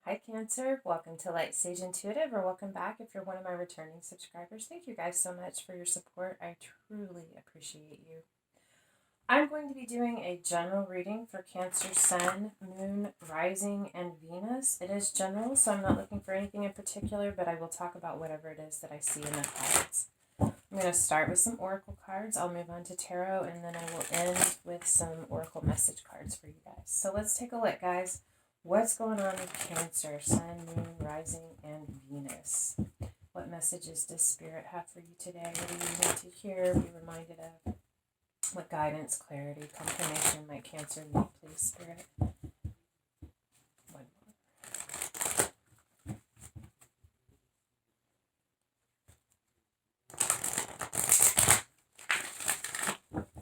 Hi Cancer, welcome to lightsageintuitive, or welcome back if you're one of my returning subscribers. Thank you guys so much for your support. I truly appreciate you. I'm going to be doing a general reading for Cancer Sun, Moon, Rising, and Venus. It is general, so I'm not looking for anything in particular, but I will talk about whatever it is that I see in the cards. I'm going to start with some oracle cards. I'll move on to tarot, and then I will end with some oracle message cards for you guys. So let's take a look, guys. What's going on with Cancer, Sun, Moon, Rising, and Venus? What messages does Spirit have for you today? What do you need to hear, be reminded of? What guidance, clarity, confirmation might Cancer need, please, Spirit? One more.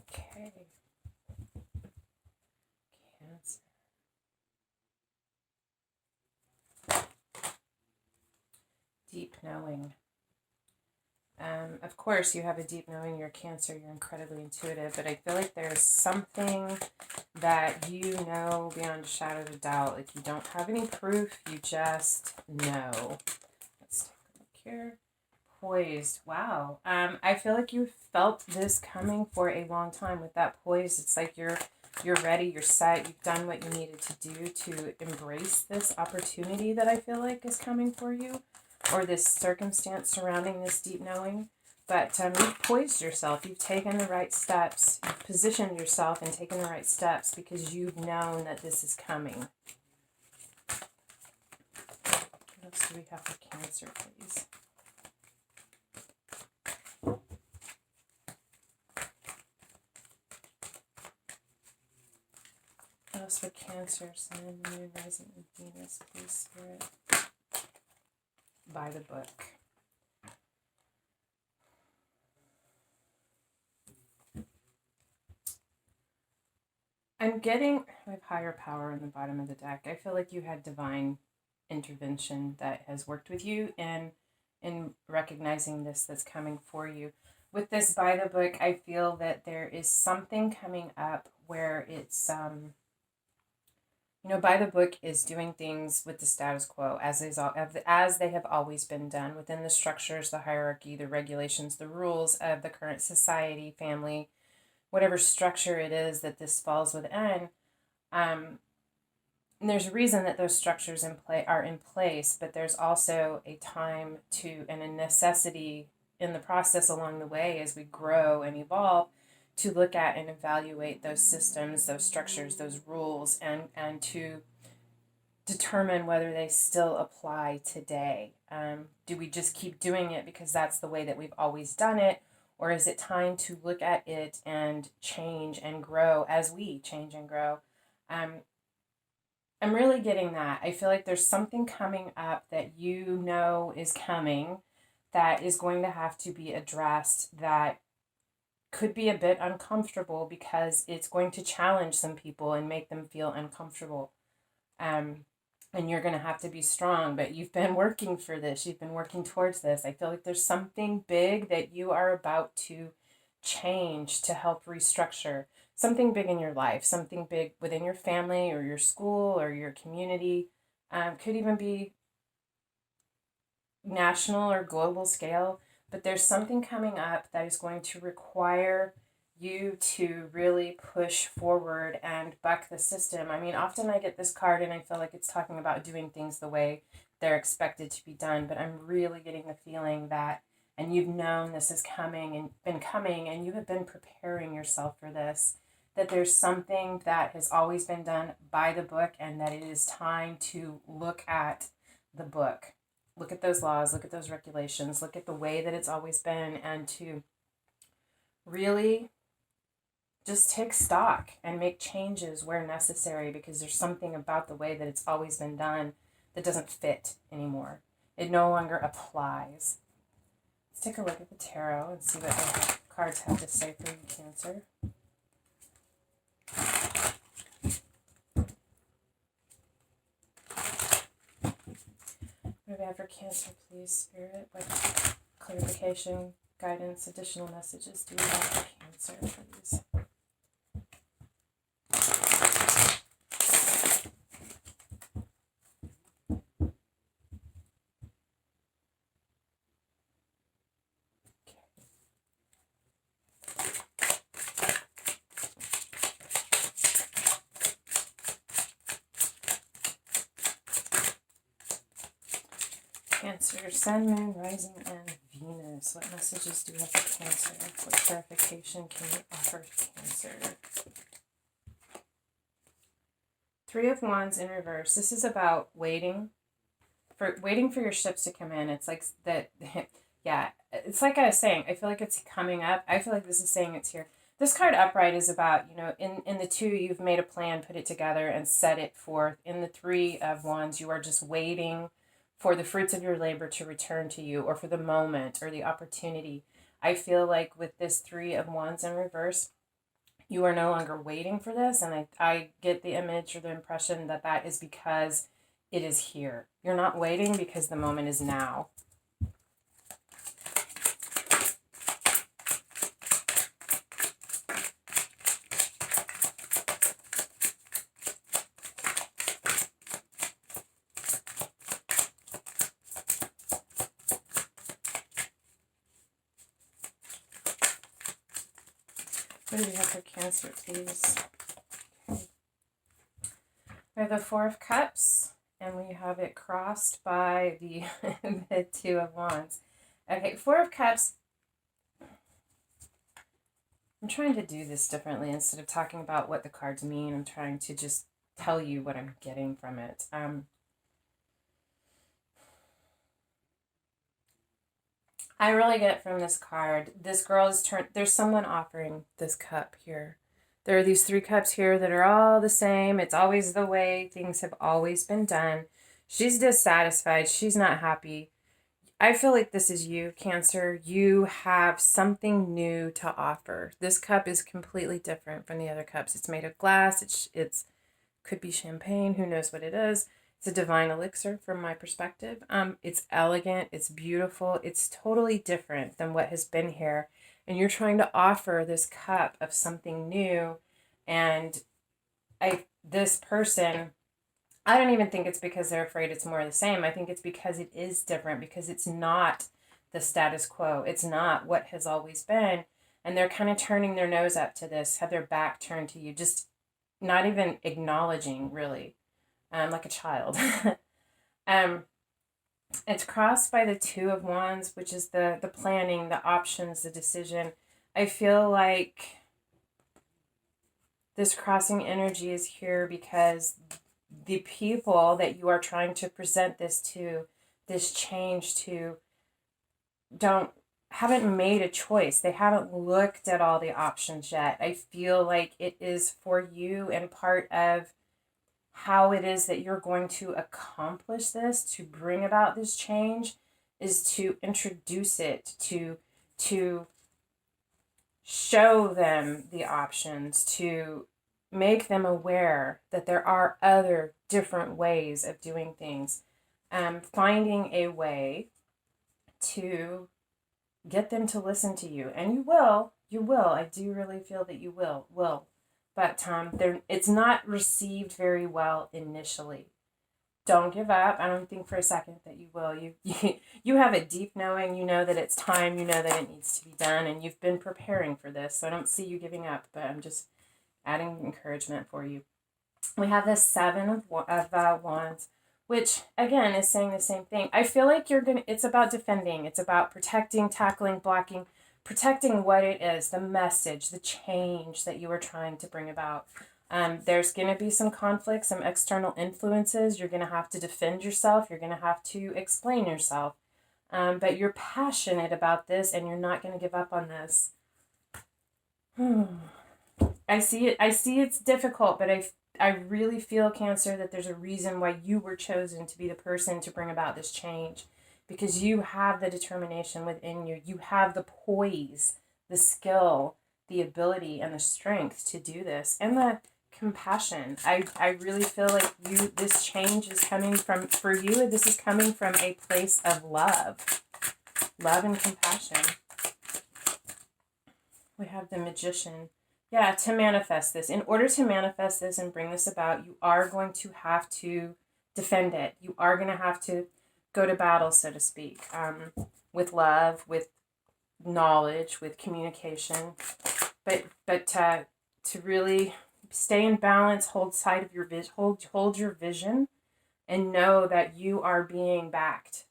Okay. Cancer. Deep knowing. Of course, you have a deep knowing. You're Cancer. You're incredibly intuitive. But I feel like there's something that you know beyond a shadow of a doubt. Like you don't have any proof. You just know. Let's take a look here. Poised. Wow. I feel like you felt this coming for a long time with that poised. It's like you're ready. You're set. You've done what you needed to do to embrace this opportunity that I feel like is coming for you, or this circumstance surrounding this deep knowing. But you've poised yourself. You've taken the right steps. You've positioned yourself and taken the right steps because you've known that this is coming. What else do we have for Cancer, please? What else for Cancer, Sun, Moon, Rising, and Venus, please, Spirit? By the book. I'm getting, I have higher power on the bottom of the deck. I feel like you had divine intervention that has worked with you in recognizing this that's coming for you. With this by the book, I feel that there is something coming up where it's by the book is doing things with the status quo as they have always been done within the structures, the hierarchy, the regulations, the rules of the current society, family, whatever structure it is that this falls within. And there's a reason that those structures are in place, but there's also a time to and a necessity in the process along the way as we grow and evolve to look at and evaluate those systems, those structures, those rules, and to determine whether they still apply today. Do we just keep doing it because that's the way that we've always done it? Or is it time to look at it and change and grow as we change and grow? I'm really getting that. I feel like there's something coming up that you know is coming that is going to have to be addressed, that could be a bit uncomfortable because it's going to challenge some people and make them feel uncomfortable. And you're going to have to be strong, but you've been working for this. You've been working towards this. I feel like there's something big that you are about to change to help restructure. Something big in your life, something big within your family or your school or your community. Could even be national or global scale, but there's something coming up that is going to require you to really push forward and buck the system. I mean, often I get this card and I feel like it's talking about doing things the way they're expected to be done, but I'm really getting the feeling that, and you've known this is coming and been coming and you have been preparing yourself for this, that there's something that has always been done by the book and that it is time to look at the book. Look at those laws, look at those regulations, look at the way that it's always been, and to really just take stock and make changes where necessary, because there's something about the way that it's always been done that doesn't fit anymore. It no longer applies. Let's take a look at the tarot and see what the cards have to say for you, Cancer. What do we have for Cancer, please, Spirit? What clarification, guidance, additional messages do we have for Cancer, please? Cancer, Sun, Moon, Rising, and Venus. What messages do we have for Cancer? What clarification can you offer Cancer? Three of Wands in reverse. This is about waiting for your ships to come in. It's like that. Yeah, it's like I was saying. I feel like it's coming up. I feel like this is saying it's here. This card upright is about, in the two, you've made a plan, put it together, and set it forth. In the Three of Wands, you are just waiting for the fruits of your labor to return to you, or for the moment or the opportunity. I feel like with this Three of Wands in reverse, you are no longer waiting for this. And I get the image or the impression that that is because it is here. You're not waiting because the moment is now. What do we have for Cancer, please? Okay. We have the Four of Cups, and we have it crossed by the, the Two of Wands. Okay, Four of Cups. I'm trying to do this differently. Instead of talking about what the cards mean, I'm trying to just tell you what I'm getting from it. I really get from this card, this girl is there's someone offering this cup here. There are these three cups here that are all the same. It's always the way things have always been done. She's dissatisfied. She's not happy. I feel like this is you, Cancer. You have something new to offer. This cup is completely different from the other cups. It's made of glass. It's could be champagne. Who knows what it is. It's a divine elixir from my perspective. It's elegant. It's beautiful. It's totally different than what has been here. And you're trying to offer this cup of something new. And this person, I don't even think it's because they're afraid it's more of the same. I think it's because it is different, because it's not the status quo. It's not what has always been. And they're kind of turning their nose up to this, have their back turned to you, just not even acknowledging, really. Like a child. It's crossed by the Two of Wands, which is the planning, the options, the decision. I feel like this crossing energy is here because the people that you are trying to present this to, this change to, haven't made a choice. They haven't looked at all the options yet. I feel like it is for you, and part of how it is that you're going to accomplish this, to bring about this change, is to introduce it, to show them the options, to make them aware that there are other different ways of doing things. Finding a way to get them to listen to you. And you will. I do really feel that you will. But it's not received very well initially. Don't give up. I don't think for a second that you will. You have a deep knowing. You know that it's time. You know that it needs to be done. And you've been preparing for this. So I don't see you giving up. But I'm just adding encouragement for you. We have the Seven of Wands, which, again, is saying the same thing. I feel like it's about defending. It's about protecting, tackling, blocking, protecting what it is, the message, the change that you are trying to bring about. There's going to be some conflict, some external influences. You're going to have to defend yourself. You're going to have to explain yourself. But you're passionate about this, and you're not going to give up on this. I see it. I see it's difficult, but I really feel, Cancer, that there's a reason why you were chosen to be the person to bring about this change. Because you have the determination within you. You have the poise, the skill, the ability, and the strength to do this. And the compassion. I really feel like this change is coming for you, this is coming from a place of love. Love and compassion. We have the Magician. Yeah, to manifest this. In order to manifest this and bring this about, you are going to have to defend it. You are going to have to go to battle, so to speak, with love, with knowledge, with communication, but to really stay in balance, hold sight of your vision, hold your vision, and know that you are being backed.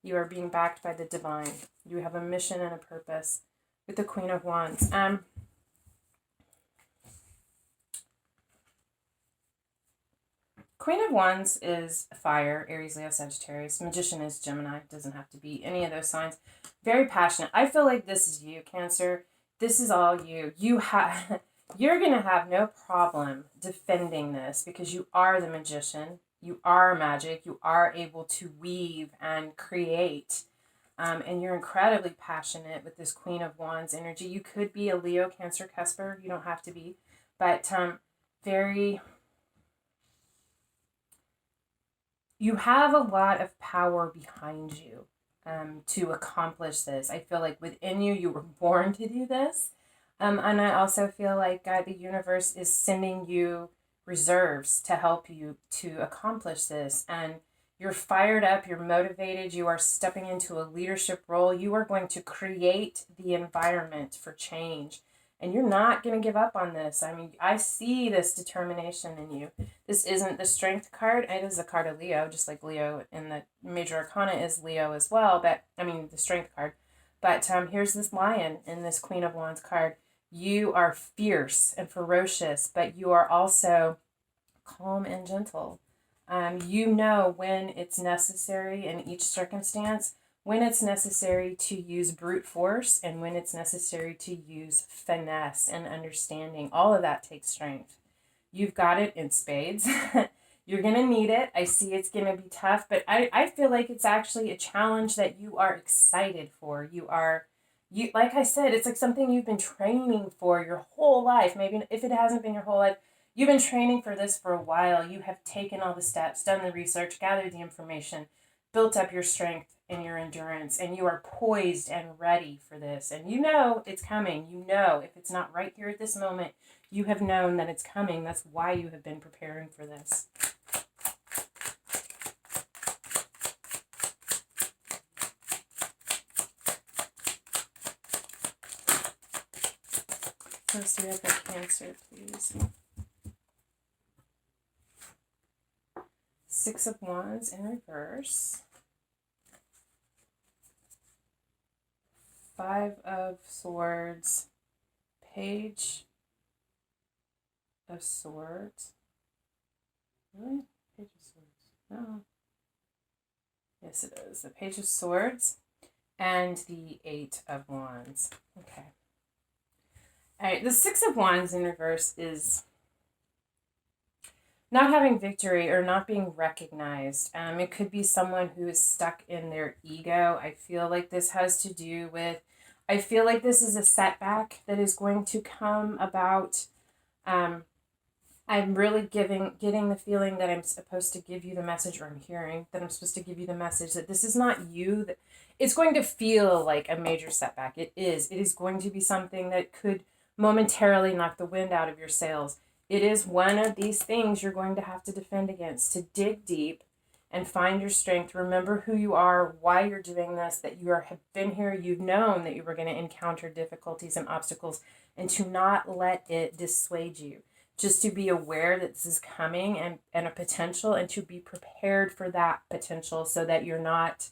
You are being backed by the divine. You have a mission and a purpose with the Queen of Wands. Queen of Wands is fire, Aries, Leo, Sagittarius. Magician is Gemini. Doesn't have to be any of those signs. Very passionate. I feel like this is you, Cancer. This is all you. You're going to have no problem defending this because you are the magician. You are magic. You are able to weave and create. And you're incredibly passionate with this Queen of Wands energy. You could be a Leo, Cancer, Cusper. You don't have to be. But very... You have a lot of power behind you to accomplish this. I feel like within you, you were born to do this. And I also feel like the universe is sending you reserves to help you to accomplish this. And you're fired up, you're motivated, you are stepping into a leadership role. You are going to create the environment for change. And you're not going to give up on this. I mean, I see this determination in you. This isn't the Strength card. It is a card of Leo, just like Leo in the Major Arcana is Leo as well. But, I mean, the Strength card. But here's this Lion in this Queen of Wands card. You are fierce and ferocious, but you are also calm and gentle. You know when it's necessary in each circumstance, when it's necessary to use brute force and when it's necessary to use finesse and understanding. All of that takes strength. You've got it in spades. You're going to need it. I see it's going to be tough, but I feel like it's actually a challenge that you are excited for. You, like I said, it's like something you've been training for your whole life. Maybe if it hasn't been your whole life, you've been training for this for a while. You have taken all the steps, done the research, gathered the information, built up your strength and your endurance, and you are poised and ready for this. And you know it's coming. You know if it's not right here at this moment, you have known that it's coming. That's why you have been preparing for this. Let's see if I Cancer, please. Six of Wands in reverse. Five of Swords. Page of Swords. Really? Page of Swords. No. Yes, it is. The Page of Swords and the Eight of Wands. Okay. All right. The Six of Wands in reverse is not having victory or not being recognized. It could be someone who is stuck in their ego. I feel like this has to do with, I feel like this is a setback that is going to come about. I'm really getting the feeling that I'm supposed to give you the message, or I'm hearing that I'm supposed to give you the message that this is not you. That it's going to feel like a major setback. It is. It is going to be something that could momentarily knock the wind out of your sails. It is one of these things you're going to have to defend against, to dig deep and find your strength. Remember who you are, why you're doing this, that you have been here, you've known that you were going to encounter difficulties and obstacles, and to not let it dissuade you. Just to be aware that this is coming and a potential, and to be prepared for that potential so that you're not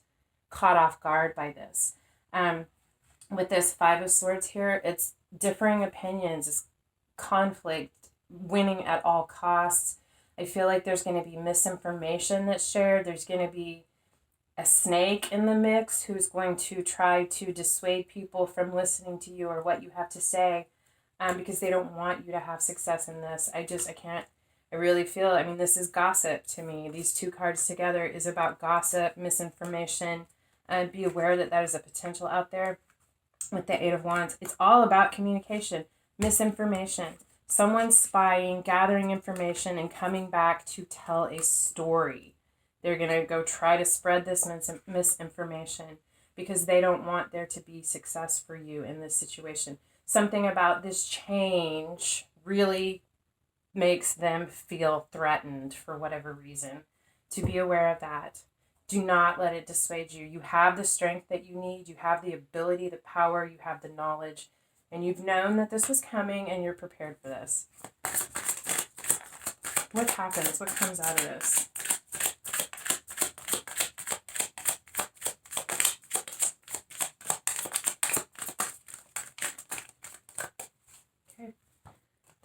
caught off guard by this. With this Five of Swords here, it's differing opinions, it's conflict, winning at all costs. I feel like there's going to be misinformation that's shared. There's going to be a snake in the mix who's going to try to dissuade people from listening to you or what you have to say, because they don't want you to have success in this. I really feel, I mean, this is gossip to me. These two cards together is about gossip, misinformation, and be aware that that is a potential out there. With the Eight of Wands, it's all about communication, misinformation. Someone's spying, gathering information, and coming back to tell a story. They're going to go try to spread this misinformation because they don't want there to be success for you in this situation. Something about this change really makes them feel threatened for whatever reason. To be aware of that. Do not let it dissuade you. You have the strength that you need. You have the ability, the power, you have the knowledge. And you've known that this was coming and you're prepared for this. What happens? What comes out of this?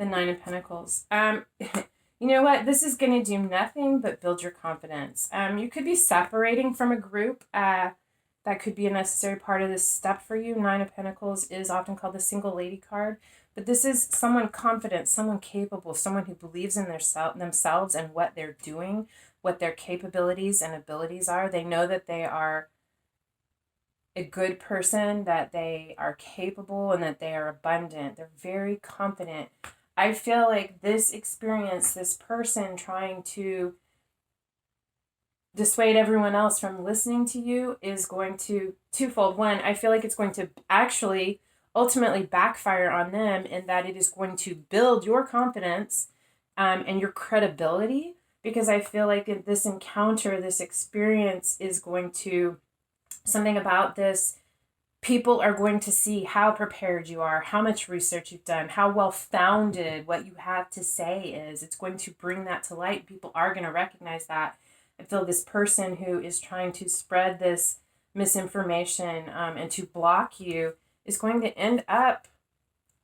The Nine of Pentacles. You know what? This is going to do nothing but build your confidence. You could be separating from a group. That could be a necessary part of this step for you. Nine of Pentacles is often called the single lady card. But this is someone confident, someone capable, someone who believes in themselves and what they're doing, what their capabilities and abilities are. They know that they are a good person, that they are capable, and that they are abundant. They're very confident. I feel like this experience, this person trying to dissuade everyone else from listening to you is going to twofold. One, I feel like it's going to actually ultimately backfire on them in that it is going to build your confidence and your credibility, because I feel like this encounter, this experience is going to, something about this, people are going to see how prepared you are, how much research you've done, how well-founded what you have to say is. It's going to bring that to light. People are going to recognize that. I feel this person who is trying to spread this misinformation and to block you is going to end up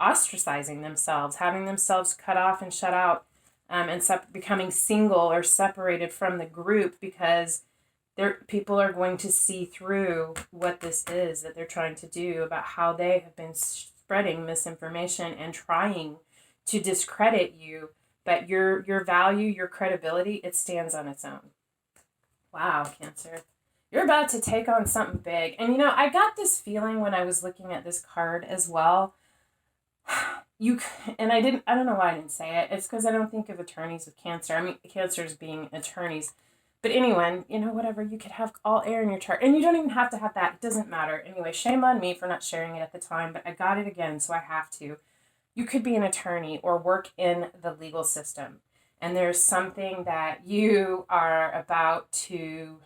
ostracizing themselves, having themselves cut off and shut out, and becoming single or separated from the group, because people are going to see through what this is that they're trying to do, about how they have been spreading misinformation and trying to discredit you. But your value, your credibility, it stands on its own. Wow, Cancer. You're about to take on something big. And you know, I got this feeling when I was looking at this card as well. And I don't know why I didn't say it. It's because I don't think of attorneys with Cancer. I mean, Cancers being attorneys. But anyone, you know, whatever, you could have all air in your chart. And you don't even have to have that. It doesn't matter. Anyway, shame on me for not sharing it at the time, but I got it again, so I have to. You could be an attorney or work in the legal system. And there's something that you are about to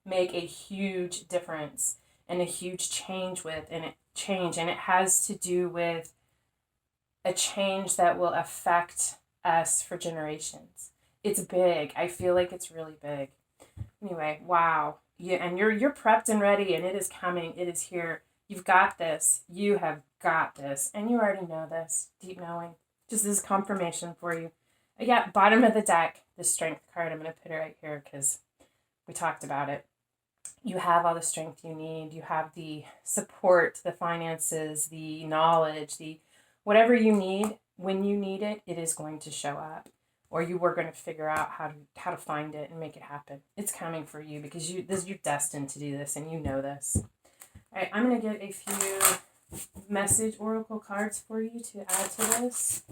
make a huge difference and a huge change with, and it has to do with a change that will affect us for generations. It's big. I feel like it's really big. Anyway, wow. Yeah, and you're prepped and ready, and it is coming. It is here. You've got this. You have got this. And you already know this. Deep knowing. Just this confirmation for you. Yeah, bottom of the deck, the Strength card. I'm going to put it right here because we talked about it. You have all the strength you need. You have the support, the finances, the knowledge, the whatever you need. When you need it, it is going to show up. Or you were going to figure out how to find it and make it happen. It's coming for you because you're destined to do this, and you know this. All right, I'm going to get a few message oracle cards for you to add to this.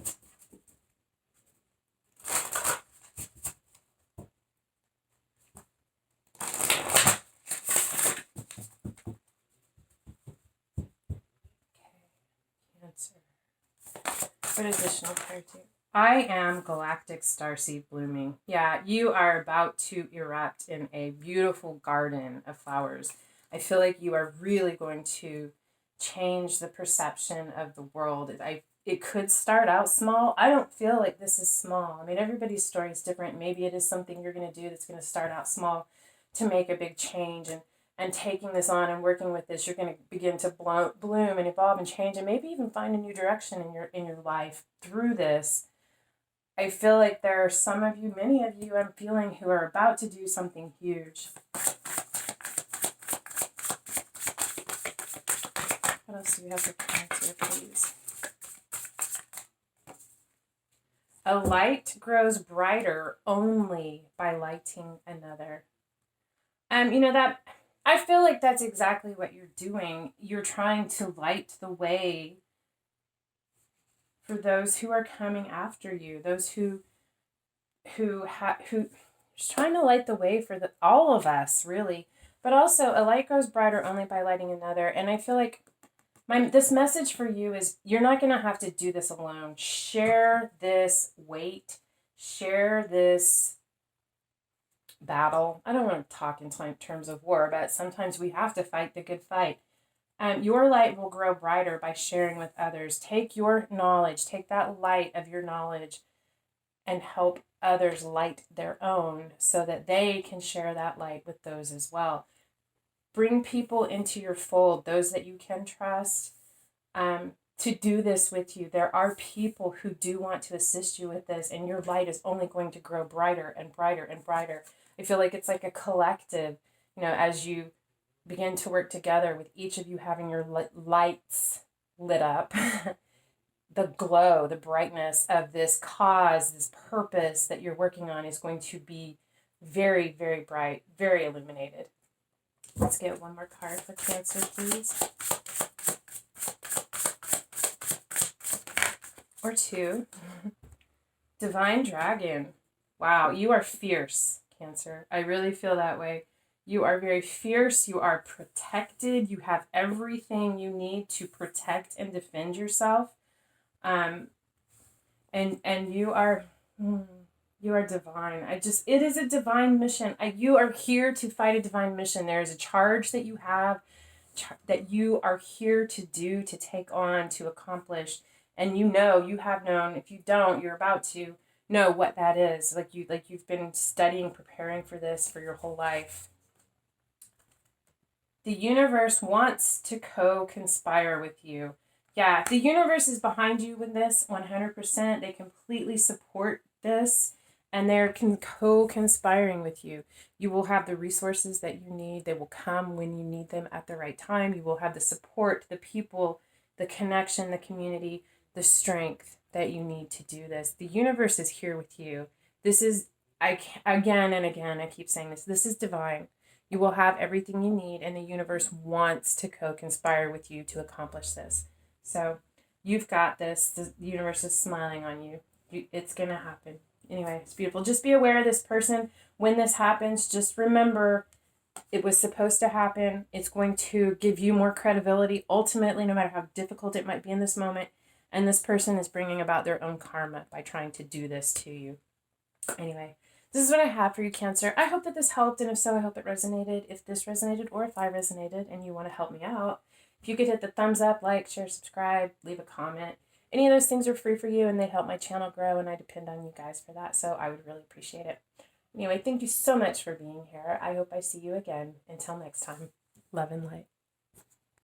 What additional card do you? I am galactic starseed blooming. Yeah, you are about to erupt in a beautiful garden of flowers. I feel like you are really going to change the perception of the world. It could start out small. I don't feel like this is small. I mean, everybody's story is different. Maybe it is something you're going to do that's going to start out small to make a big change. And taking this on and working with this, you're going to begin to bloom and evolve and change, and maybe even find a new direction in your life through this. I feel like there are some of you, many of you, I'm feeling, who are about to do something huge. What else do we have for cards here, please? A light grows brighter only by lighting another. You know that. I feel like that's exactly what you're doing. You're trying to light the way for those who are coming after you, those who's trying to light the way for all of us, really. But also, a light grows brighter only by lighting another. And I feel like this message for you is you're not going to have to do this alone. Share this weight. Share this battle. I don't want to talk in terms of war, but sometimes we have to fight the good fight. Your light will grow brighter by sharing with others. Take your knowledge, take that light of your knowledge, and help others light their own so that they can share that light with those as well. Bring people into your fold, those that you can trust. to do this with you. There are people who do want to assist you with this, and your light is only going to grow brighter and brighter and brighter. I feel like it's like a collective, as you begin to work together with each of you having your lights lit up, the glow, the brightness of this cause, this purpose that you're working on is going to be very, very bright, very illuminated. Let's get one more card for Cancer, please. Or two. Divine Dragon. Wow, you are fierce, Cancer. I really feel that way. You are very fierce. You are protected. You have everything you need to protect and defend yourself. And you are divine. It is a divine mission. You are here to fight a divine mission. There is a charge that you have, that you are here to do, to take on, to accomplish. And you have known. If you don't, you're about to know what that is. Like you've been studying, preparing for this for your whole life. The universe wants to co-conspire with you. Yeah, the universe is behind you with this 100%. They completely support this, and they're co-conspiring with you. You will have the resources that you need. They will come when you need them at the right time. You will have the support, the people, the connection, the community, the strength that you need to do this. The universe is here with you. This is, again and again, I keep saying this is divine. You will have everything you need, and the universe wants to co-conspire with you to accomplish this. So you've got this. The universe is smiling on you. It's going to happen. Anyway, it's beautiful. Just be aware of this person. When this happens, just remember it was supposed to happen. It's going to give you more credibility, ultimately, no matter how difficult it might be in this moment. And this person is bringing about their own karma by trying to do this to you. Anyway, this is what I have for you, Cancer. I hope that this helped, and if so, I hope it resonated. If this resonated, or if I resonated and you want to help me out, if you could hit the thumbs up, like, share, subscribe, leave a comment. Any of those things are free for you, and they help my channel grow, and I depend on you guys for that, so I would really appreciate it. Anyway, thank you so much for being here. I hope I see you again. Until next time, love and light.